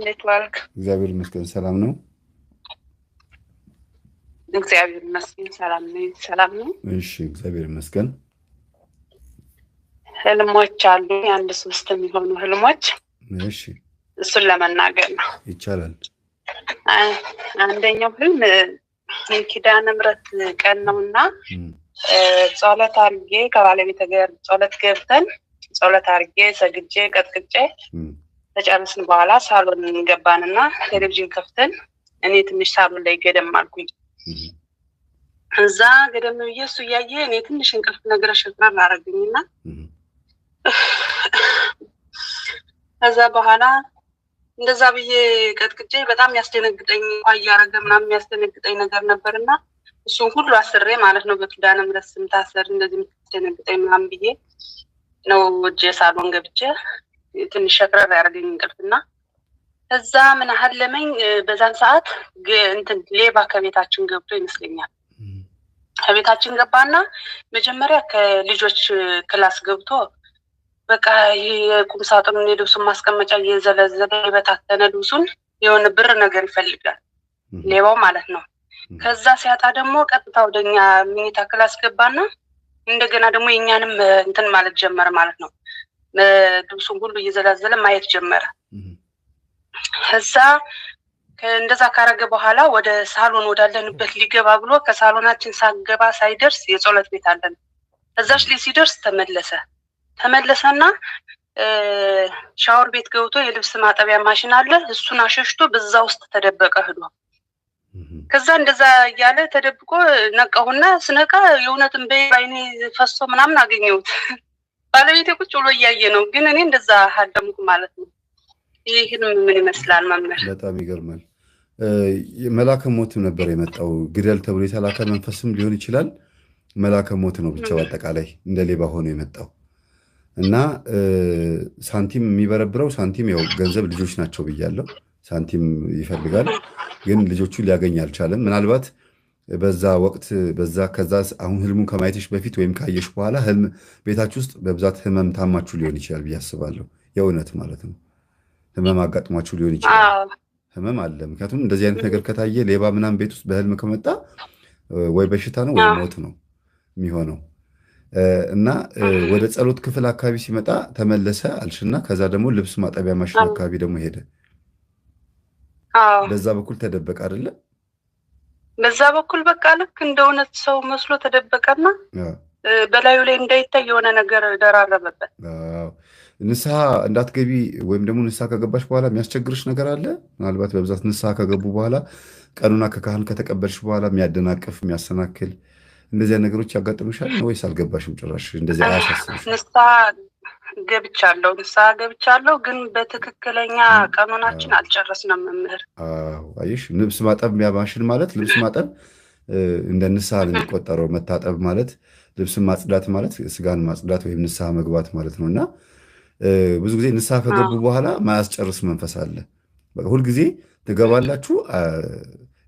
እንዴት ዋልክ? እግዚአብሔር ይመስገን ሰላም ነው። እግዚአብሔር ይመስገን ሰላም ነኝ። ሰላም ነው። እሺ እግዚአብሔር ይመስገን። ህልሞች አሉ፣ አንድ 3 የሚሆኑ ህልሞች። እሺ እሱን ለመናገር ነው ይቻላል። አንደኛው ህልም የኪዳነ ምሕረት ቀን ነውና ጸሎት አድርጌ ከባለቤቴ ጋር ጸሎት ገብተን ጸሎት አድርጌ ሰግጄ ቀጥቅጬ ተጨረስን በኋላ ሳሎን ገባንና ቴሌቪዥን ከፍተን እኔ ትንሽ ሳሎን ላይ ገደም አልኩኝ። እዛ ገደም ብዬ እሱ እያየ እኔ ትንሽ እንቅልፍ ነገር ሸፍራል አደረገኝና ከዛ በኋላ እንደዛ ብዬ ቀጥቅጬ በጣም ያስደነግጠኝ እያረገ ምናምን ያስደነግጠኝ ነገር ነበርና እሱን ሁሉ አስሬ ማለት ነው በኪዳነ ምሕረት ስም ታሰር እንደዚህ የምታስደነግጠኝ ምናምን ብዬ ነው ወጄ ሳሎን ገብቼ ትንሽ ሸፍራል ያደረገኝ እንቅልፍና እዛ ምን አለመኝ። በዛን ሰዓት እንትን ሌባ ከቤታችን ገብቶ ይመስለኛል። ከቤታችን ገባና መጀመሪያ ከልጆች ክላስ ገብቶ በቃ የቁም ሳጥኑን የልብሱን ማስቀመጫ እየዘለዘለ የበታተነ ልብሱን የሆነ ብር ነገር ይፈልጋል ሌባው ማለት ነው። ከዛ ሲያጣ ደግሞ ቀጥታ ወደኛ መኝታ ክላስ ገባና እንደገና ደግሞ የኛንም እንትን ማለት ጀመረ ማለት ነው። ልብሱን ሁሉ እየዘላዘለ ማየት ጀመረ። ከዛ እንደዛ ካረገ በኋላ ወደ ሳሎን ወዳለንበት ሊገባ ብሎ ከሳሎናችን ሳገባ ሳይደርስ የጸሎት ቤት አለን እዛች ላይ ሲደርስ ተመለሰና ሻወር ቤት ገብቶ የልብስ ማጠቢያ ማሽን አለ እሱን አሸሽቶ በዛ ውስጥ ተደበቀ ሄዶ። ከዛ እንደዛ እያለ ተደብቆ ነቃሁና ስነቃ የእውነትም በአይኔ ፈሶ ምናምን አገኘሁት። ባለቤቴ ቁጭ ብሎ እያየ ነው፣ ግን እኔ እንደዛ አደምኩ ማለት ነው። ይህን ምን ይመስላል መምህር? በጣም ይገርማል። መላከ ሞት ነበር የመጣው። ግደል ተብሎ የተላከ መንፈስም ሊሆን ይችላል። መላከ ሞት ነው ብቻ በአጠቃላይ እንደ ሌባ ሆኖ የመጣው እና ሳንቲም የሚበረብረው ሳንቲም ያው ገንዘብ ልጆች ናቸው ብያለሁ። ሳንቲም ይፈልጋል፣ ግን ልጆቹ ሊያገኝ አልቻለም። ምናልባት በዛ ወቅት ከዛ አሁን ህልሙን ከማየትሽ በፊት ወይም ካየሽ በኋላ ህልም ቤታችሁ ውስጥ በብዛት ህመም ታማችሁ ሊሆን ይችላል ብዬ አስባለሁ። የእውነት ማለት ነው ህመም አጋጥሟችሁ ሊሆን ይችላል። ህመም አለ። ምክንያቱም እንደዚህ አይነት ነገር ከታየ ሌባ ምናምን ቤት ውስጥ በህልም ከመጣ ወይ በሽታ ነው ወይ ሞት ነው የሚሆነው። እና ወደ ጸሎት ክፍል አካባቢ ሲመጣ ተመለሰ አልሽና ከዛ ደግሞ ልብስ ማጠቢያ ማሽን አካባቢ ደግሞ ሄደ። በዛ በኩል ተደበቀ አይደለ? በዛ በኩል በቃ ልክ እንደ እውነት ሰው መስሎ ተደበቀና በላዩ ላይ እንዳይታይ የሆነ ነገር ደራረበበት። ንስሐ እንዳትገቢ ወይም ደግሞ ንስሐ ከገባሽ በኋላ የሚያስቸግርሽ ነገር አለ? ምናልባት በብዛት ንስሐ ከገቡ በኋላ ቀኑና ከካህን ከተቀበልሽ በኋላ የሚያደናቅፍ የሚያሰናክል እንደዚያ ነገሮች ያጋጥምሻል ወይስ አልገባሽም ጭራሽ? እንደዚህ አያሳስብሽ? ንስሐ ገብቻለሁ፣ ግን በትክክለኛ ቀኑናችን አልጨረስንም መምህር። አየሽ፣ ልብስ ማጠብ ማሽን ማለት ልብስ ማጠብ እንደ ንስሐ ነው የሚቆጠረው። መታጠብ ማለት ልብስን ማጽዳት ማለት ስጋን ማጽዳት ወይም ንስሐ መግባት ማለት ነው። እና ብዙ ጊዜ ንስሐ ከገቡ በኋላ ማያስጨርስ መንፈስ አለ። ሁልጊዜ ትገባላችሁ፣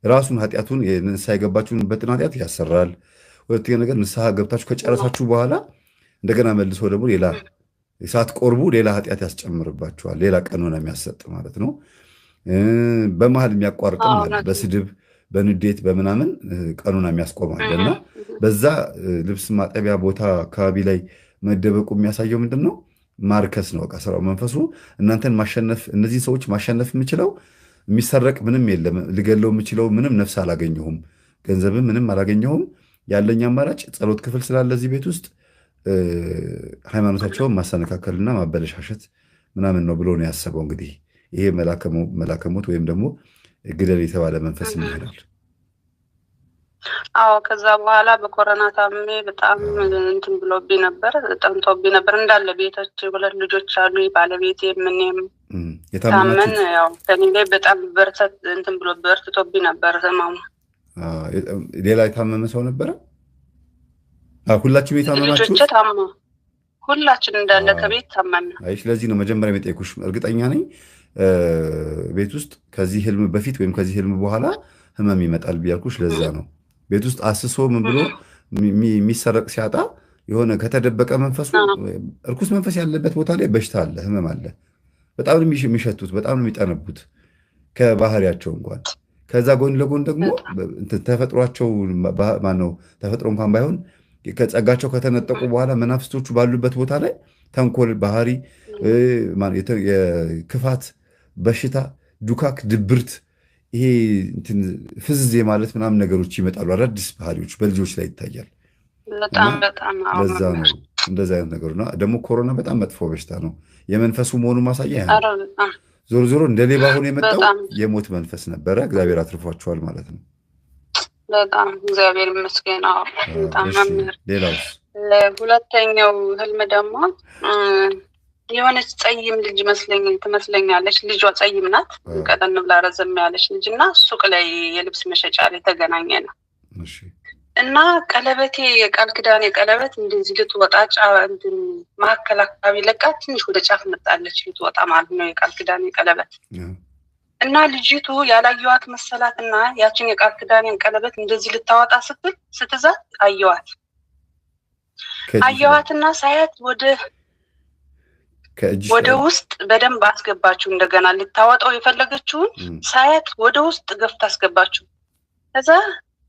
ራሱን ኃጢአቱን ንስሐ የገባችሁበትን ኃጢአት ያሰራል። ሁለተኛ ነገር ንስሐ ገብታችሁ ከጨረሳችሁ በኋላ እንደገና መልሶ ደግሞ ሌላ ሳትቆርቡ ሌላ ኃጢአት ያስጨምርባችኋል። ሌላ ቀኖና የሚያሰጥ ማለት ነው። በመሀል የሚያቋርጥም አለ። በስድብ በንዴት በምናምን ቀኖና የሚያስቆማል። እና በዛ ልብስ ማጠቢያ ቦታ አካባቢ ላይ መደበቁ የሚያሳየው ምንድን ነው? ማርከስ ነው በቃ ስራው። መንፈሱ እናንተን ማሸነፍ፣ እነዚህ ሰዎች ማሸነፍ የምችለው የሚሰረቅ ምንም የለም፣ ልገለው የምችለው ምንም ነፍስ አላገኘሁም፣ ገንዘብም ምንም አላገኘሁም፣ ያለኝ አማራጭ ጸሎት ክፍል ስላለ እዚህ ቤት ውስጥ ሃይማኖታቸውን ማሰነካከልና ማበለሻሸት ምናምን ነው ብሎ ነው ያሰበው። እንግዲህ ይሄ መላከ ሞት ወይም ደግሞ ግደል የተባለ መንፈስ ይሆናል። አዎ፣ ከዛ በኋላ በኮሮና ታምሜ በጣም እንትን ብሎብኝ ነበር፣ ጠንቶብኝ ነበር። እንዳለ ቤቶች 2 ልጆች አሉ፣ ባለቤቴ ምንም ታመን፣ ያው ከኔ ላይ በጣም በርትቶብኝ ነበር ህመሙ። ሌላ የታመመ ሰው ነበረ? ሁላችሁ ቤት ታመማችሁ? ልጆቼ ታመሙ፣ ሁላችን እንዳለ ከቤት ታመምን። አይ ስለዚህ ነው መጀመሪያ የጠየኩሽ። እርግጠኛ ነኝ ቤት ውስጥ ከዚህ ህልም በፊት ወይም ከዚህ ህልም በኋላ ህመም ይመጣል ብያልኩሽ ለዛ ነው። ቤት ውስጥ አስሶ ምን ብሎ የሚሰረቅ ሲያጣ የሆነ ከተደበቀ መንፈሱ እርኩስ መንፈስ ያለበት ቦታ ላይ በሽታ አለ፣ ህመም አለ። በጣም ነው የሚሸቱት፣ በጣም ነው የሚጠነቡት። ከባህሪያቸው እንኳን ከዛ ጎን ለጎን ደግሞ ተፈጥሯቸው ማነው ተፈጥሮ እንኳን ባይሆን ከጸጋቸው ከተነጠቁ በኋላ መናፍስቶቹ ባሉበት ቦታ ላይ ተንኮል፣ ባህሪ፣ የክፋት፣ በሽታ፣ ዱካክ፣ ድብርት፣ ይሄ ፍዝዝ ማለት ምናምን ነገሮች ይመጣሉ። አዳዲስ ባህሪዎች በልጆች ላይ ይታያል። ለዛ ነው እንደዚህ አይነት ነገሩ ነው። ደግሞ ኮሮና በጣም መጥፎ በሽታ ነው። የመንፈሱ መሆኑ ማሳያ ዞሮ ዞሮ እንደ ሌባ ሆኖ የመጣው የሞት መንፈስ ነበረ። እግዚአብሔር አትርፏቸዋል ማለት ነው። በጣም እግዚአብሔር ይመስገን። በጣም መምህር። ሌላውስ? ሁለተኛው ህልም ደግሞ የሆነች ጸይም ልጅ ትመስለኛለች። ልጇ ጸይም ናት፣ ቀጠን ብላ ረዘም ያለች ልጅ እና ሱቅ ላይ የልብስ መሸጫ ላይ ተገናኘ ነው እና ቀለበቴ የቃል ኪዳኔ ቀለበት እንደዚህ ልትወጣ መካከል አካባቢ ለቃ ትንሽ ወደ ጫፍ መጣለች ልትወጣ ማለት ነው የቃል ኪዳኔ ቀለበት እና ልጅቱ ያላየዋት መሰላት እና ያችን የቃል ኪዳኔን ቀለበት እንደዚህ ልታወጣ ስትዛት አየዋትና ሳያት ወደ ውስጥ በደንብ አስገባችሁ። እንደገና ልታወጣው የፈለገችውን ሳያት ወደ ውስጥ ገፍታ አስገባችሁ። ከዛ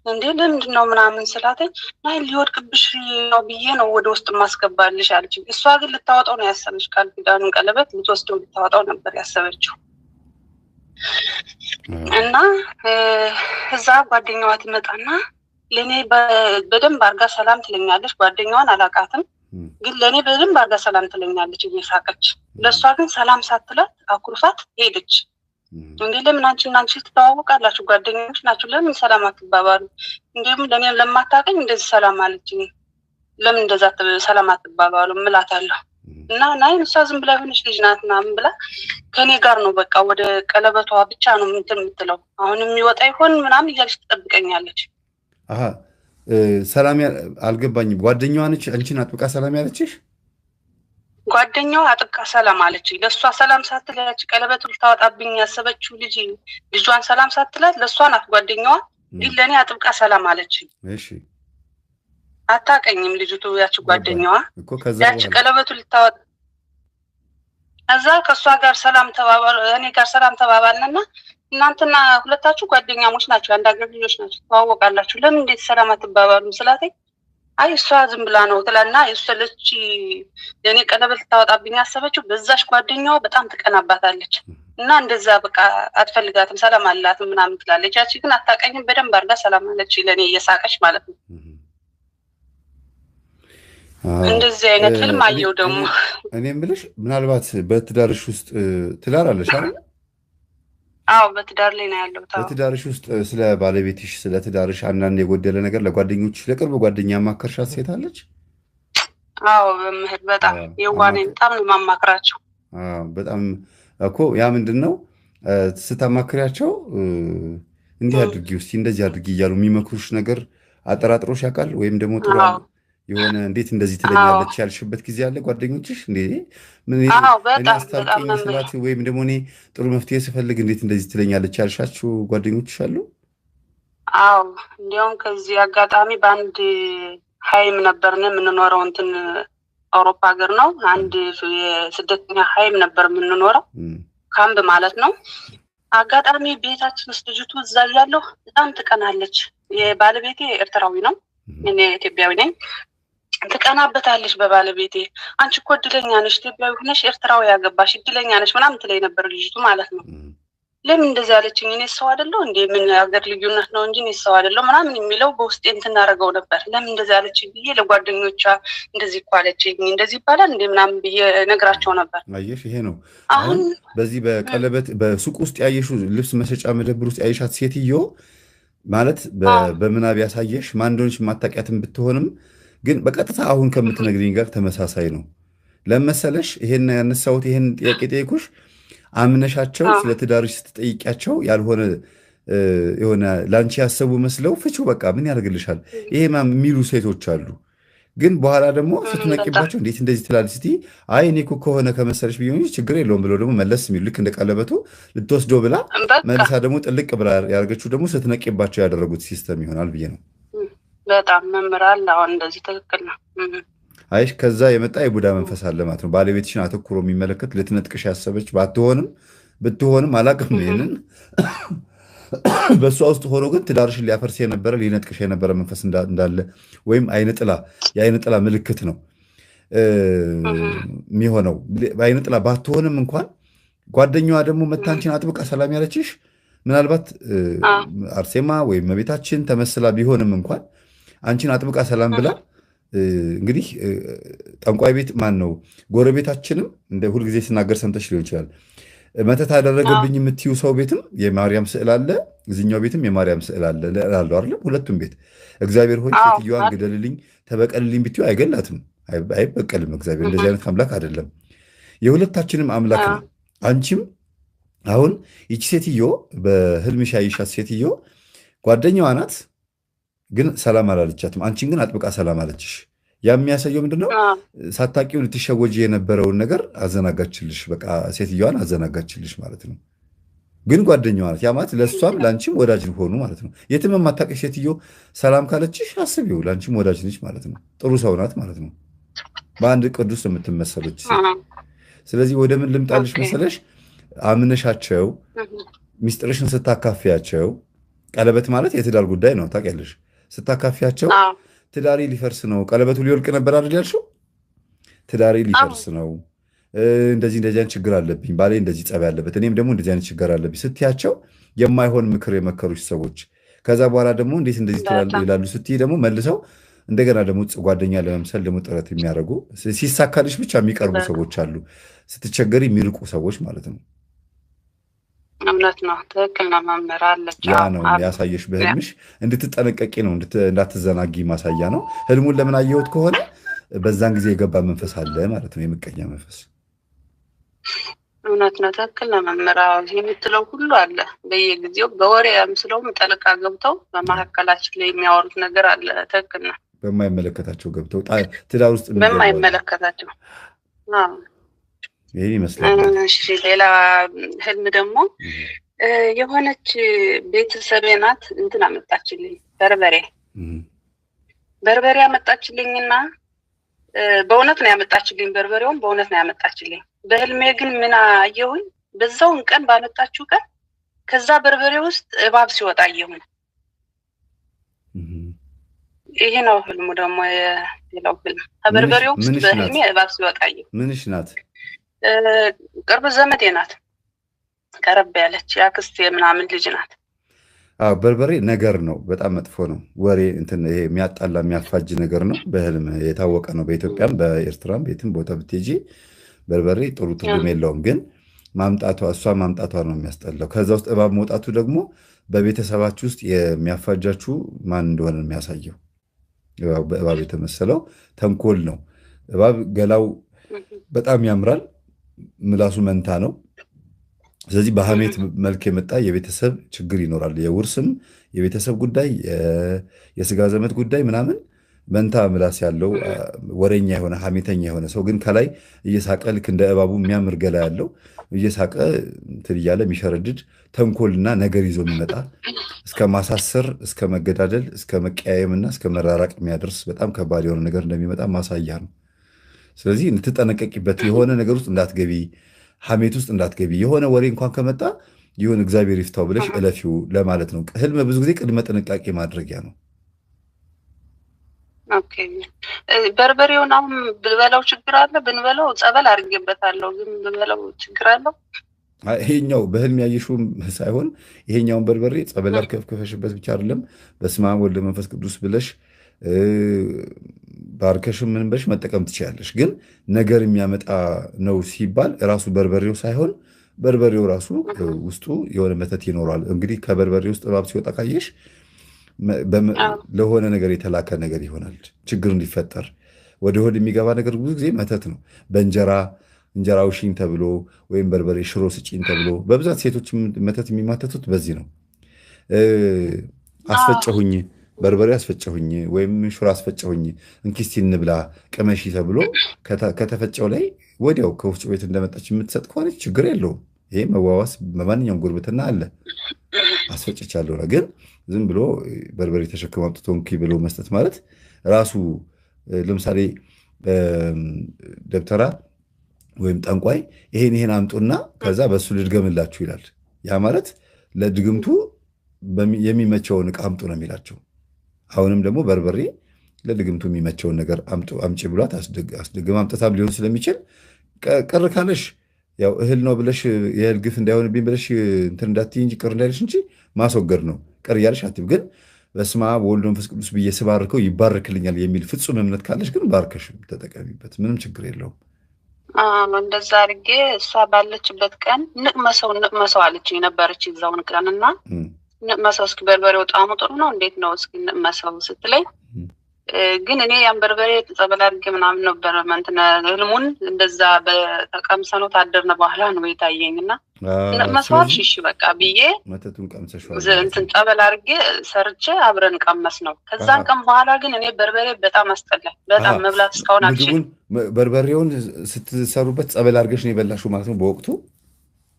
እንዴ ለምንድን ነው ምናምን ስላተኝ ናይ ሊወድቅብሽ ነው ብዬ ነው ወደ ውስጥ ማስገባልሽ አለች። እሷ ግን ልታወጣው ነው ያሰበች። ቃል ኪዳኑን ቀለበት ልትወስደው ልታወጣው ነበር ያሰበችው። እና እዛ ጓደኛዋ ትመጣና ለኔ በደንብ አርጋ ሰላም ትለኛለች። ጓደኛዋን አላቃትም፣ ግን ለኔ በደንብ አርጋ ሰላም ትለኛለች እየሳቀች። ለሷ ግን ሰላም ሳትላት አኩርፋት ሄደች። እንዴ ለምን አንቺና አንቺ ትተዋወቃላችሁ፣ ጓደኞች ናችሁ፣ ለምን ሰላም አትባባሉ? እንዴም ለኔ ለማታቀኝ እንደዚህ ሰላም አለችኝ፣ ለምን እንደዛ ሰላም አትባባሉ እምላታለሁ። እና ናይ እሷ ዝም ብላ የሆነች ልጅ ናት ምናምን ብላ ከኔ ጋር ነው በቃ ወደ ቀለበቷ ብቻ ነው የምትለው። አሁን የሚወጣ ይሆን ምናምን እያለች ትጠብቀኛለች። ሰላም አልገባኝም። ጓደኛዋ ነች አንቺን አጥብቃ ሰላም ያለችሽ? ጓደኛዋ አጥብቃ ሰላም አለችኝ። ለእሷ ሰላም ሳትላት ቀለበቱ ልታወጣብኝ ያሰበችው ልጇን ሰላም ሳትላት ለእሷ ናት ጓደኛዋ፣ ግን ለእኔ አጥብቃ ሰላም አለችኝ። አታቀኝም ልጅቱ ያች ጓደኛዋ። ያች ቀለበቱ ልታወጣ እዛ ከእሷ ጋር ሰላም ተባባሉ፣ እኔ ጋር ሰላም ተባባልንና እናንተና ሁለታችሁ ጓደኛሞች ናቸው፣ አንድ ሀገር ልጆች ናቸው፣ ተዋወቃላችሁ፣ ለምን እንዴት ሰላም አትባባሉም ስላተኝ አይ እሷ ዝም ብላ ነው ትላልና የወሰለች የኔ ቀለበት ልታወጣብኝ ያሰበችው በዛሽ ጓደኛዋ በጣም ትቀናባታለች እና እንደዛ በቃ አትፈልጋትም፣ ሰላም አላትም ምናምን ትላለች። ያቺ ግን አታቀኝም፣ በደንብ አድርጋ ሰላም አለች ለኔ እየሳቀች ማለት ነው። እንደዚህ አይነት ህልም አየው። ደግሞ እኔ የምልሽ ምናልባት በትዳርሽ ውስጥ ትዳር አለሽ አይደል? አዎ በትዳር ላይ ነው ያለው። በትዳርሽ ውስጥ ስለ ባለቤትሽ ስለ ትዳርሽ አንዳንድ የጎደለ ነገር ለጓደኞች ለቅርብ ጓደኛ ማከርሻት ሴት አለች? አዎ በምህር በጣም የዋኔ በጣም ነው ማማክራቸው። በጣም እኮ ያ ምንድን ነው ስታማክሪያቸው እንዲህ አድርጊ ውስጥ እንደዚህ አድርጊ እያሉ የሚመክሩሽ ነገር አጠራጥሮሽ ያውቃል? ወይም ደግሞ ጥሩ የሆነ እንዴት እንደዚህ ትለኛለች ያልሽበት ጊዜ አለ? ጓደኞችሽ እኔ አስታርቂኝ ስላት ወይም ደግሞ እኔ ጥሩ መፍትሄ ስፈልግ እንዴት እንደዚህ ትለኛለች ያልሻችሁ ጓደኞችሽ አሉ? አዎ እንዲያውም ከዚህ አጋጣሚ በአንድ ሀይም ነበርን የምንኖረው፣ እንትን አውሮፓ ሀገር ነው። አንድ የስደተኛ ሀይም ነበር የምንኖረው፣ ካምፕ ማለት ነው። አጋጣሚ ቤታችን ውስጥ ልጅቱ እዛ ያለው በጣም ትቀናለች። የባለቤቴ ኤርትራዊ ነው፣ እኔ ኢትዮጵያዊ ነኝ። ትቀናበታለች በባለቤቴ። አንቺ እኮ እድለኛ ነሽ፣ ኢትዮጵያዊ ሆነሽ ኤርትራዊ ያገባሽ እድለኛ ነሽ ምናምን ትለኝ ነበር ልጅቱ ማለት ነው። ለምን እንደዚህ አለችኝ? እኔ ሰው አይደለሁ እንዴ? ምን ሀገር ልዩነት ነው እንጂ እኔ ሰው አይደለሁ ምናምን የሚለው በውስጤ እንትን እናደርገው ነበር። ለምን እንደዚህ አለችኝ ብዬ ለጓደኞቿ እንደዚህ እኮ አለችኝ እንደዚህ ይባላል እንዴ ምናምን ብዬ ነግራቸው ነበር። አየሽ፣ ይሄ ነው አሁን በዚህ በቀለበት በሱቅ ውስጥ ያየሽው ልብስ መሸጫ መደብር ውስጥ ያየሻት ሴትዮ ማለት በምናብ ያሳየሽ ማን እንደሆነች የማታውቂያትም ብትሆንም ግን በቀጥታ አሁን ከምትነግሪኝ ጋር ተመሳሳይ ነው። ለመሰለሽ ይሄን ያነሳሁት ይሄን ጥያቄ ጠይቁሽ አምነሻቸው ስለ ትዳርሽ ስትጠይቂያቸው ያልሆነ የሆነ ላንቺ ያሰቡ መስለው ፍቹ በቃ ምን ያደርግልሻል ይሄ የሚሉ ሴቶች አሉ። ግን በኋላ ደግሞ ስትነቂባቸው እንዴት እንደዚህ ትላለች ስትይ አይ እኔ እኮ ከሆነ ከመሰለሽ ቢሆን ችግር የለውም ብለው ደግሞ መለስ የሚሉ ልክ እንደ ቀለበቱ ልትወስደው ብላ መልሳ ደግሞ ጥልቅ ብላ ያደርገችው ደግሞ ስትነቂባቸው ያደረጉት ሲስተም ይሆናል ብዬ ነው። በጣም መምራል። አሁን እንደዚህ ትክክል ነው። አይሽ ከዛ የመጣ የቡዳ መንፈስ አለ ማለት ነው። ባለቤትሽን አተኩሮ የሚመለከት ልትነጥቅሽ ያሰበች ባትሆንም ብትሆንም አላቅም ይሄንን በእሷ ውስጥ ሆኖ ግን ትዳርሽን ሊያፈርስ የነበረ ሊነጥቅሽ የነበረ መንፈስ እንዳለ ወይም የአይነ ጥላ ምልክት ነው የሚሆነው። በአይነ ጥላ ባትሆንም እንኳን ጓደኛዋ ደግሞ መታንችን አጥብቃ ሰላም ያለችሽ ምናልባት አርሴማ ወይም እመቤታችን ተመስላ ቢሆንም እንኳን አንቺን አጥብቃ ሰላም ብላ እንግዲህ ጠንቋይ ቤት ማን ነው ጎረቤታችንም እንደ ሁልጊዜ ሲናገር ሰምተሽ ሊሆን ይችላል። መተት አደረገብኝ የምትዩ ሰው ቤትም የማርያም ስዕል አለ፣ እዚኛው ቤትም የማርያም ስዕል አለ እላለሁ አይደለም። ሁለቱም ቤት እግዚአብሔር ሆይ ሴትዮዋን ግደልልኝ ተበቀልልኝ ብትዩ አይገላትም፣ አይበቀልም። እግዚአብሔር እንደዚህ አይነት አምላክ አይደለም፣ የሁለታችንም አምላክ ነው። አንቺም አሁን ይቺ ሴትዮ በህልምሽ ያይሻት ሴትዮ ጓደኛዋ ናት፣ ግን ሰላም አላለቻትም። አንቺን ግን አጥብቃ ሰላም አለችሽ። ያ የሚያሳየው ምንድነው? ሳታውቂው ልትሸወጂ የነበረውን ነገር አዘናጋችልሽ። በቃ ሴትዮዋን አዘናጋችልሽ ማለት ነው። ግን ጓደኛዋ ናት። ያ ማለት ለእሷም ለአንቺም ወዳጅ ሆኑ ማለት ነው። የትም የማታውቂው ሴትዮ ሰላም ካለችሽ አስቢው፣ ለአንቺም ወዳጅ ነች ማለት ነው። ጥሩ ሰው ናት ማለት ነው። በአንድ ቅዱስ የምትመሰለች ሴት። ስለዚህ ወደ ምን ልምጣልሽ መሰለሽ? አምነሻቸው ሚስጥርሽን ስታካፊያቸው፣ ቀለበት ማለት የትዳር ጉዳይ ነው ታውቂያለሽ። ስታካፊያቸው ትዳሬ ሊፈርስ ነው፣ ቀለበቱ ሊወልቅ ነበር አይደል ያልሽው? ትዳሬ ሊፈርስ ነው፣ እንደዚህ አይነት ችግር አለብኝ፣ ባሌ እንደዚህ ጸባይ አለበት፣ እኔም ደግሞ እንደዚህ አይነት ችግር አለብኝ ስትያቸው የማይሆን ምክር የመከሩሽ ሰዎች ከዛ በኋላ ደግሞ እንዴት እንደዚህ ይላሉ ስትይ ደግሞ መልሰው እንደገና ደግሞ ጓደኛ ለመምሰል ደግሞ ጥረት የሚያደርጉ ሲሳካልሽ ብቻ የሚቀርቡ ሰዎች አሉ። ስትቸገሪ የሚርቁ ሰዎች ማለት ነው። እምነት ነው። ትክክል ነው መምህር አለች። ያ ነው ያሳየሽ በህልምሽ እንድትጠነቀቂ ነው፣ እንዳትዘናጊ ማሳያ ነው። ህልሙን ለምን አየሁት ከሆነ በዛን ጊዜ የገባ መንፈስ አለ ማለት ነው፣ የምቀኛ መንፈስ። እውነት ነው። ትክክል ነው መምህር። የምትለው ሁሉ አለ በየጊዜው በወሬ ምስለውም ጠልቃ ገብተው በመካከላችን ላይ የሚያወሩት ነገር አለ። ትክክል ነው። በማይመለከታቸው ገብተው ትዳር ውስጥ በማይመለከታቸው ይሄ ይመስላል። እሺ ሌላ ህልም ደግሞ የሆነች ቤተሰቤ ናት እንትን አመጣችልኝ፣ በርበሬ አመጣችልኝና በእውነት ነው ያመጣችልኝ። በርበሬውን በእውነት ነው ያመጣችልኝ። በህልሜ ግን ምን አየሁኝ? በዛውን ቀን ባመጣችው ቀን ከዛ በርበሬ ውስጥ እባብ ሲወጣ አየሁኝ። ይሄ ነው ህልሙ። ደግሞ የሌላው ህልም በርበሬው ውስጥ በህልሜ እባብ ሲወጣ አየሁ። ምንሽ ናት? ቅርብ ዘመዴ ናት። ቀረብ ያለች ያክስቴ ምናምን ልጅ ናት። በርበሬ ነገር ነው፣ በጣም መጥፎ ነው። ወሬ እንትን ይሄ የሚያጣላ የሚያፋጅ ነገር ነው። በህልም የታወቀ ነው። በኢትዮጵያም በኤርትራም ቤትም ቦታ ብትሄጂ በርበሬ ጥሩ ትርጉም የለውም። ግን እሷ ማምጣቷ ነው የሚያስጠላው። ከዛ ውስጥ እባብ መውጣቱ ደግሞ በቤተሰባችሁ ውስጥ የሚያፋጃችሁ ማን እንደሆነ የሚያሳየው። በእባብ የተመሰለው ተንኮል ነው። እባብ ገላው በጣም ያምራል፣ ምላሱ መንታ ነው። ስለዚህ በሐሜት መልክ የመጣ የቤተሰብ ችግር ይኖራል። የውርስም የቤተሰብ ጉዳይ፣ የስጋ ዘመድ ጉዳይ ምናምን መንታ ምላስ ያለው ወሬኛ የሆነ ሐሜተኛ የሆነ ሰው ግን ከላይ እየሳቀ ልክ እንደ እባቡ የሚያምር ገላ ያለው እየሳቀ እንትን እያለ የሚሸረድድ ተንኮልና ነገር ይዞ የሚመጣ እስከ ማሳሰር፣ እስከ መገዳደል፣ እስከ መቀያየምና እስከ መራራቅ የሚያደርስ በጣም ከባድ የሆነ ነገር እንደሚመጣ ማሳያ ነው። ስለዚህ እንድትጠነቀቂበት፣ የሆነ ነገር ውስጥ እንዳትገቢ፣ ሐሜት ውስጥ እንዳትገቢ። የሆነ ወሬ እንኳን ከመጣ ይሁን እግዚአብሔር ይፍታው ብለሽ እለፊው ለማለት ነው። ህልም ብዙ ጊዜ ቅድመ ጥንቃቄ ማድረጊያ ነው። ኦኬ በርበሬውን አሁን ብንበላው ችግር አለ? ብንበላው ጸበል አድርጌበታለሁ፣ ግን ብንበላው ችግር አለው? ይሄኛው በህልም ያየሽው ሳይሆን ይሄኛውን በርበሬ ጸበል አርከፍክፈሽበት ብቻ አይደለም፣ በስመ አብ ወወልድ ወመንፈስ ቅዱስ ብለሽ ባርከሽም ምን ብለሽ መጠቀም ትችላለሽ። ግን ነገር የሚያመጣ ነው ሲባል ራሱ በርበሬው ሳይሆን በርበሬው ራሱ ውስጡ የሆነ መተት ይኖራል። እንግዲህ ከበርበሬ ውስጥ እባብ ሲወጣ ካየሽ ለሆነ ነገር የተላከ ነገር ይሆናል። ችግር እንዲፈጠር ወደ ሆድ የሚገባ ነገር ብዙ ጊዜ መተት ነው። እንጀራ ውሽኝ ተብሎ ወይም በርበሬ ሽሮ ስጪኝ ተብሎ በብዛት ሴቶች መተት የሚማተቱት በዚህ ነው። አስፈጨሁኝ፣ በርበሬ አስፈጨሁኝ ወይም ሽሮ አስፈጨሁኝ፣ እንኪስቲ እንብላ ቅመሺ ተብሎ ከተፈጨው ላይ ወዲያው ከወፍጮ ቤት እንደመጣች የምትሰጥ ከሆነች ችግር የለውም። ይሄ መዋዋስ በማንኛውም ጉርብትና አለ። አስፈጭቻለሁ ግን ዝም ብሎ በርበሬ ተሸክሞ አምጥቶ እንኪ ብሎ መስጠት ማለት ራሱ ለምሳሌ ደብተራ ወይም ጠንቋይ ይሄን አምጡና ከዛ በሱ ልድገምላችሁ ይላል። ያ ማለት ለድግምቱ የሚመቸውን ዕቃ አምጡ ነው የሚላቸው። አሁንም ደግሞ በርበሬ ለድግምቱ የሚመቸውን ነገር አምጪ ብሏት አስደግም አምጥታም ሊሆን ስለሚችል ቅር ካለሽ ያው እህል ነው ብለሽ የእህል ግፍ እንዳይሆንብኝ ብለሽ እንትን እንዳትዪ እንጂ ቅር እንዳይልሽ እንጂ ማስወገድ ነው። ቅር እያለሽ አትይም። ግን በስመ አብ ወወልድ ወመንፈስ ቅዱስ ብዬ ስባርከው ይባርክልኛል የሚል ፍጹም እምነት ካለሽ ግን ባርከሽ ተጠቀሚበት፣ ምንም ችግር የለውም። እንደዛ አድርጌ እሷ ባለችበት ቀን ንቅመሰው አለችኝ ነበረች የዛውን ቀን እና ንቅመሰው እስኪ በርበሬው ጣዕሙ ጥሩ ነው እንዴት ነው እስኪ ንቅመሰው ስትለኝ ግን እኔ ያን በርበሬ ጸበል አድርጌ ምናምን ነበር እንትን ህልሙን እንደዛ በተቀምሰ ነው ታደርነ በኋላ ነው የታየኝ እና ንቅመሰው እሺ በቃ ብዬ መተቱን ቀምሰሽዋል እንትን ጸበል አድርጌ ሰርቼ አብረን ቀመስ ነው። ከዛን ቀን በኋላ ግን እኔ በርበሬ በጣም አስጠላኝ። በጣም መብላት እስካሁን አልችልም። በርበሬውን ስትሰሩበት ጸበል አድርገሽ ነው የበላሽው ማለት ነው በወቅቱ?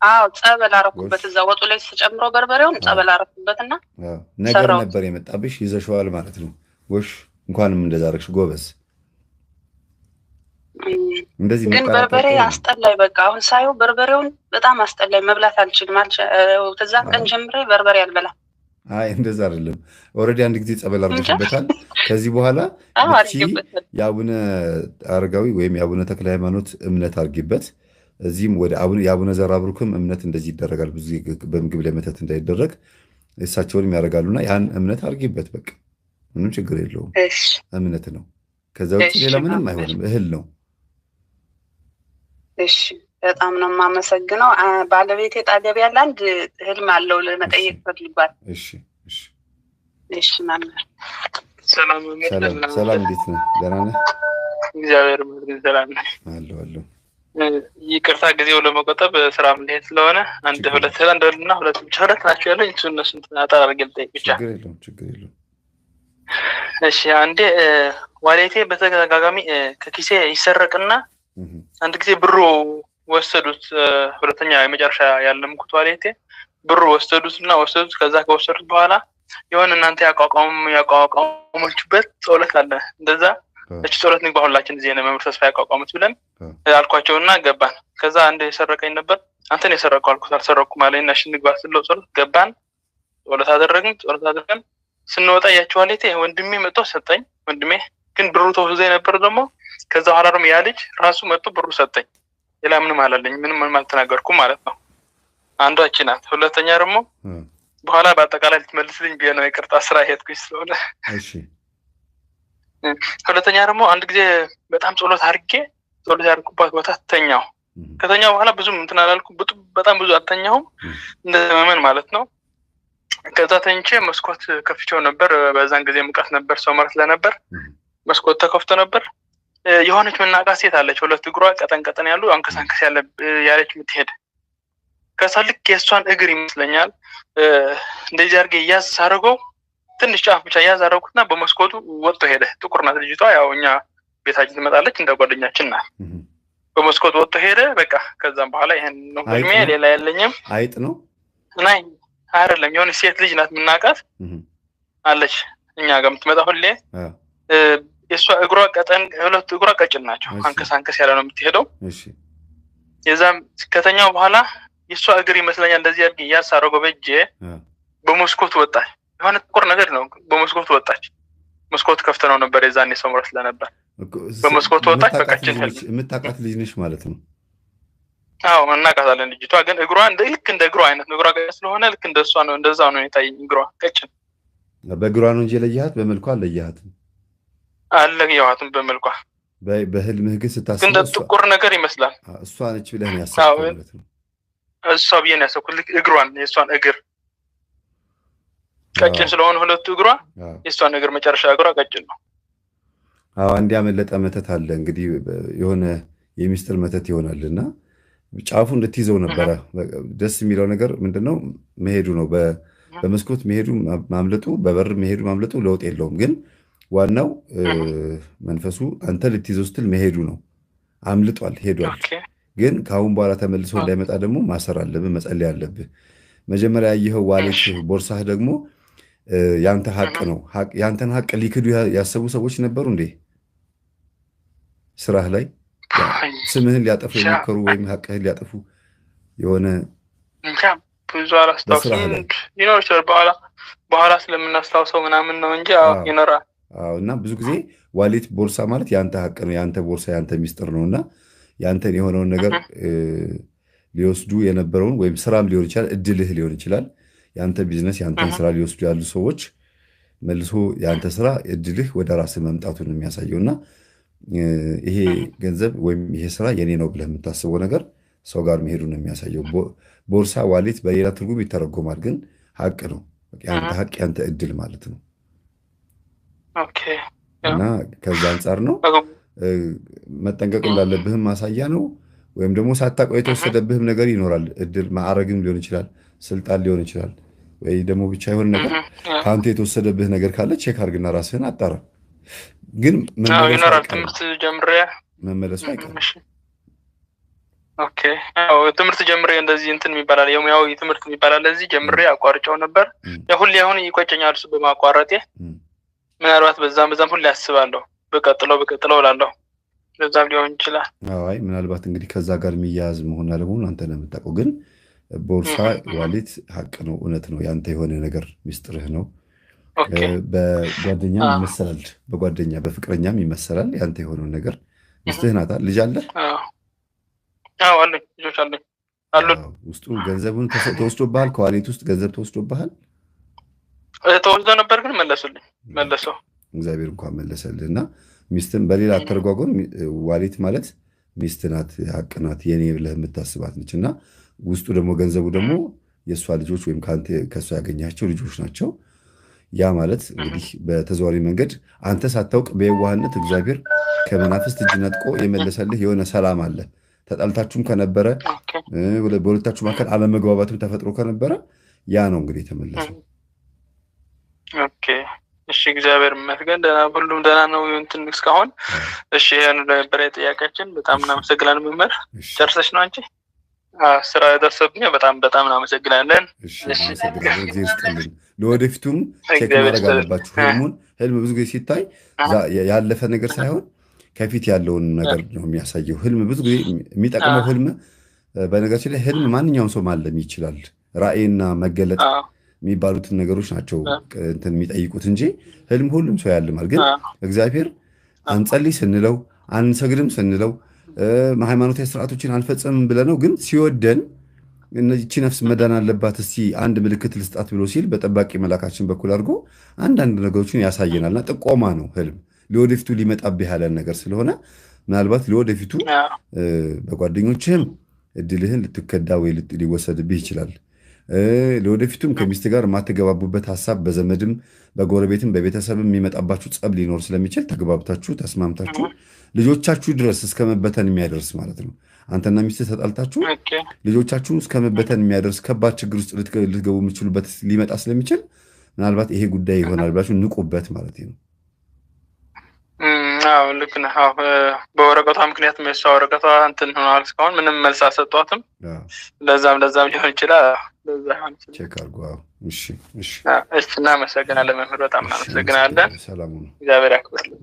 አዎ ጸበል አረኩበት። እዛ ወጡ ላይ ተጨምሮ በርበሬውን ጸበል አረኩበትና ነገር ነበር የመጣብሽ ይዘሽዋል ማለት ነው። ጎሽ እንኳንም እንደዛ አደረግሽ ጎበዝ። እንደዚህ ግን በርበሬ አስጠላኝ። በቃ አሁን ሳየው በርበሬውን በጣም አስጠላኝ። መብላት አልችልም። ከዛ ቀን ጀምሬ በርበሬ አልበላም። አይ እንደዛ አይደለም። ኦልሬዲ አንድ ጊዜ ጸበል አድርገሽበታል። ከዚህ በኋላ የአቡነ አረጋዊ ወይም የአቡነ ተክለ ሃይማኖት እምነት አድርጊበት። እዚህም ወደ የአቡነ ዘራብሩክም እምነት እንደዚህ ይደረጋል። ብዙ በምግብ ላይ መተት እንዳይደረግ እሳቸውንም ያደርጋሉና ያን እምነት አድርጊበት። በቃ ምንም ችግር የለውም። እምነት ነው። ከዛ ውጭ ሌላ ምንም አይሆንም። እህል ነው። እሺ በጣም ነው የማመሰግነው። ባለቤቴ ጣገብ ያለ አንድ ህልም አለው ለመጠየቅ ፈልጓል። እሺ እሺ እሺ መምህር ሰላም፣ እንዴት ነህ? ደህና ነህ? እግዚአብሔር ይመስገን ሰላም ነኝ። አለሁ። ይቅርታ ጊዜው ለመቆጠብ ስራ ምንሄድ ስለሆነ አንድ ሁለት ናቸው ያለኝ እነሱን አጠር አድርጌ ልጠይቅ ብቻ። ችግር የለውም። እሺ አንዴ ዋሌቴ በተደጋጋሚ ከኪሴ ይሰረቅና አንድ ጊዜ ብሩ ወሰዱት። ሁለተኛ የመጨረሻ ያለምኩት ዋሌቴ ብሩ ወሰዱት። ከዛ ከወሰዱት በኋላ የሆነ እናንተ ያቋቋማችሁበት ጸሎት አለ። እንደዛ እቺ ጸሎት ንግባ ሁላችን እዚህ ነው መምህር ተስፋ ያቋቋሙት ብለን አልኳቸውና ገባን። ከዛ አንድ የሰረቀኝ ነበር። አንተን የሰረቀው አልኩት። አልሰረኩም አለኝና እሺ ንግባ ስለው ጸሎት ገባን። ጸሎት አደረግን። ስንወጣ ያቺው ዋሌቴ ወንድሜ መጥቶ ሰጠኝ። ወንድሜ ግን ብሩ ተወስዶ ነበር ደግሞ። ከዛ በኋላ ደግሞ ያ ልጅ ራሱ መጥቶ ብሩ ሰጠኝ። ሌላ ምንም አላለኝ። ምንም አልተናገርኩም ማለት ነው። አንዷ እቺ ናት። ሁለተኛ ደግሞ በኋላ በአጠቃላይ ልትመልስልኝ ብዬ ነው ይቅርታ ስራ ሄድኩኝ ስለሆነ። እሺ ሁለተኛ ደግሞ አንድ ጊዜ በጣም ጸሎት ያደርኩባት ቦታ ተኛው። ከተኛው በኋላ ብዙም እንትን አላልኩም። በጣም ብዙ አልተኛሁም። እንደመመን ማለት ነው። ከዛ ተኝቼ መስኮት ከፍቼው ነበር። በዛን ጊዜ ሙቀት ነበር፣ ሰው መረት ስለነበር መስኮት ተከፍቶ ነበር። የሆነች መናቃት ሴት አለች። ሁለት እግሯ ቀጠን ያሉ አንከሳንከስ ያለች የምትሄድ። ከዛ ልክ የእሷን እግር ይመስለኛል እንደዚህ አድርጌ ያዝ ሳደርገው ትንሽ ጫፍ ብቻ ያዝ አደረኩትና በመስኮቱ ወጥቶ ሄደ። ጥቁር ናት ልጅቷ። ያው እኛ ቤታችን ትመጣለች፣ እንደ ጓደኛችን ናት። በመስኮቱ ወጥቶ ሄደ። በቃ ከዛም በኋላ ይሄን ነው ህልሜ። ሌላ የለኝም። አይጥ ነው ናይ አይደለም፣ የሆነ ሴት ልጅ ናት የምናውቃት አለች እኛ ጋር የምትመጣ ሁሌ። የእሷ እግሯ ሁለቱ እግሯ ቀጭን ናቸው። አንከሳንከስ ያለ ነው የምትሄደው። የዛም ከተኛው በኋላ የእሷ እግር ይመስለኛል እንደዚህ አድርጌ እያሳረገው በእጄ በመስኮቱ ወጣች። የሆነ ጥቁር ነገር ነው። በመስኮቱ ወጣች። መስኮቱ ከፍተ ነው ነበር የዛኔ ሰው መረት ስለነበር በመስኮቱ ወጣች። በቃችን የምታውቃት ልጅ ነሽ ማለት ነው? አዎ እናውቃታለን። ልጅቷ ግን እግሯ ልክ እንደ እግሯ አይነት ነው። እግሯ ቀጭን ስለሆነ ልክ እንደሷ ነው። እንደዛው ነው የታየኝ። እግሯ ቀጭን በእግሯ ነው እንጂ ለያሃት በመልኳ አለያሃትም? አለያሃትም በመልኳ። በህልምህ ግን ስታስብ እንደ ጥቁር ነገር ይመስላል። እሷ ነች ብለህ ነው ያሰብከው ማለት ነው? እሷ ብዬ ነው ያሰብኩት። ልክ እግሯን የእሷን እግር ቀጭን ስለሆነ ሁለቱ እግሯ የእሷን እግር መጨረሻ እግሯ ቀጭን ነው። አዎ አንድ ያመለጠ መተት አለ እንግዲህ የሆነ የሚስጥር መተት ይሆናልና ጫፉ እንድትይዘው ነበረ። ደስ የሚለው ነገር ምንድነው? መሄዱ ነው። በመስኮት መሄዱ ማምለጡ፣ በበር መሄዱ ማምለጡ ለውጥ የለውም። ግን ዋናው መንፈሱ አንተ ልትይዘው ስትል መሄዱ ነው። አምልጧል፣ ሄዷል። ግን ከአሁን በኋላ ተመልሶ እንዳይመጣ ደግሞ ማሰር አለብህ፣ መጸለይ አለብህ። መጀመሪያ ያየኸው ዋሌት ቦርሳህ ደግሞ ያንተ ሀቅ ነው። ያንተን ሀቅ ሊክዱ ያሰቡ ሰዎች ነበሩ እንዴ ስራህ ላይ? ስምህን ሊያጠፉ የሞከሩ ወይም ሀቅህን ሊያጠፉ የሆነ እንጃ ብዙ አላስታውስም። ይኖር ይችላል በኋላ ስለምናስታውሰው ምናምን ነው እንጂ ይኖራል። እና ብዙ ጊዜ ዋሌት ቦርሳ ማለት የአንተ ሀቅ ነው፣ የአንተ ቦርሳ የአንተ ሚስጥር ነው እና የአንተን የሆነውን ነገር ሊወስዱ የነበረውን ወይም ስራም ሊሆን ይችላል፣ እድልህ ሊሆን ይችላል። የአንተ ቢዝነስ የአንተን ስራ ሊወስዱ ያሉ ሰዎች መልሶ የአንተ ስራ እድልህ ወደ ራስህ መምጣቱን የሚያሳየው እና ይሄ ገንዘብ ወይም ይሄ ስራ የኔ ነው ብለህ የምታስበው ነገር ሰው ጋር መሄዱን የሚያሳየው። ቦርሳ ዋሌት በሌላ ትርጉም ይተረጎማል፣ ግን ሀቅ ነው። የአንተ ሀቅ የአንተ እድል ማለት ነው። እና ከዛ አንጻር ነው መጠንቀቅ እንዳለብህም ማሳያ ነው። ወይም ደግሞ ሳታውቀው የተወሰደብህም ነገር ይኖራል። እድል ማዕረግም ሊሆን ይችላል፣ ስልጣን ሊሆን ይችላል፣ ወይ ደግሞ ብቻ የሆነ ነገር ከአንተ የተወሰደብህ ነገር ካለ ቼክ አድርግና ራስህን አጣራ። ግን ትምህርት ጀምሬ መመለሱ አይቀርም። ትምህርት ጀምሬ እንደዚህ እንትን ይባላል፣ የሙያዊ ትምህርት ይባላል። ለዚህ ጀምሬ አቋርጬው ነበር። ሁሌ አሁን ይቆጨኛል እሱ በማቋረጤ። ምናልባት በዛም ሁሌ አስባለሁ በቀጥለው እላለሁ። ለዛም ሊሆን ይችላል። አይ ምናልባት እንግዲህ ከዛ ጋር የሚያያዝ መሆን አለመሆኑ አንተ ነው የምታውቀው። ግን ቦርሳ ዋሌት ሀቅ ነው፣ እውነት ነው፣ ያንተ የሆነ ነገር ሚስጥርህ ነው። በጓደኛም ይመሰላል፣ በፍቅረኛም ይመሰላል። ያንተ የሆነውን ነገር ሚስትህ ናታ። ልጅ አለ? አለኝ፣ ልጆች አሉኝ። ውስጡ ገንዘቡን ተወስዶብሃል? ከዋሌት ውስጥ ገንዘብ ተወስዶብሃል? ተወስዶ ነበር ግን መለሰው። እግዚአብሔር እንኳን መለሰልህ። እና ሚስትን በሌላ አተረጓጎም ዋሌት ማለት ሚስት ናት፣ ሀቅ ናት፣ የኔ ብለህ የምታስባት ነች። እና ውስጡ ደግሞ ገንዘቡ ደግሞ የእሷ ልጆች ወይም ከእሷ ያገኛቸው ልጆች ናቸው። ያ ማለት እንግዲህ በተዘዋዋሪ መንገድ አንተ ሳታውቅ በየዋህነት እግዚአብሔር ከመናፍስት እጅ ነጥቆ የመለሰልህ የሆነ ሰላም አለ። ተጣልታችሁም ከነበረ በሁለታችሁ መካከል አለመግባባትም ተፈጥሮ ከነበረ ያ ነው እንግዲህ የተመለሰው። እሺ፣ እግዚአብሔር ይመስገን ሁሉም ደህና ነው እንትን እስካሁን። እሺ፣ ያን ነበር ጥያቄያችን። በጣም እናመሰግናለን መምህር። ጨርሰሽ ነው አንቺ? ስራ ደርሰብኝ። በጣም እናመሰግናለን። እሺ፣ እናመሰግናለን። ለወደፊቱም ቼክ ማድረግ አለባችሁ። ህልም ብዙ ጊዜ ሲታይ ያለፈ ነገር ሳይሆን ከፊት ያለውን ነገር ነው የሚያሳየው። ህልም ብዙ ጊዜ የሚጠቅመው ህልም በነገራችን ላይ ህልም ማንኛውም ሰው ማለም ይችላል። ራእይና መገለጥ የሚባሉትን ነገሮች ናቸው እንትን የሚጠይቁት እንጂ ህልም ሁሉም ሰው ያልማል። ግን እግዚአብሔር አንጸልይ ስንለው አንሰግድም ስንለው ሃይማኖታዊ ስርዓቶችን አንፈጽምም ብለነው ግን ሲወደን እነዚህቺ ነፍስ መዳን አለባት እስቲ አንድ ምልክት ልስጣት ብሎ ሲል በጠባቂ መላካችን በኩል አድርጎ አንዳንድ ነገሮችን ያሳየናልና ጥቆማ ነው ህልም። ለወደፊቱ ሊመጣብህ ያለን ነገር ስለሆነ ምናልባት ለወደፊቱ በጓደኞችህም እድልህን ልትከዳ ወይ ሊወሰድብህ ይችላል። ለወደፊቱም ከሚስት ጋር የማትገባቡበት ሀሳብ በዘመድም በጎረቤትም በቤተሰብም የሚመጣባችሁ ጸብ ሊኖር ስለሚችል ተግባብታችሁ ተስማምታችሁ ልጆቻችሁ ድረስ እስከ መበተን የሚያደርስ ማለት ነው። አንተና ሚስት ተጣልታችሁ ልጆቻችሁ እስከ መበተን የሚያደርስ ከባድ ችግር ውስጥ ልትገቡ የምትችሉበት ሊመጣ ስለሚችል ምናልባት ይሄ ጉዳይ ይሆናል ብላችሁ ንቁበት ማለት ነው። ልክ ነህ። በወረቀቷ ምክንያት የሷ ወረቀቷ እንትን ሆኗል። እስካሁን ምንም መልስ አልሰጧትም። ለዛም ሊሆን ይችላል። ቼክ አድርጎ። እሺ፣ እናመሰግናለን መምህር። በጣም እናመሰግናለን። ሰላም ነው። እግዚአብሔር ያክብርልን።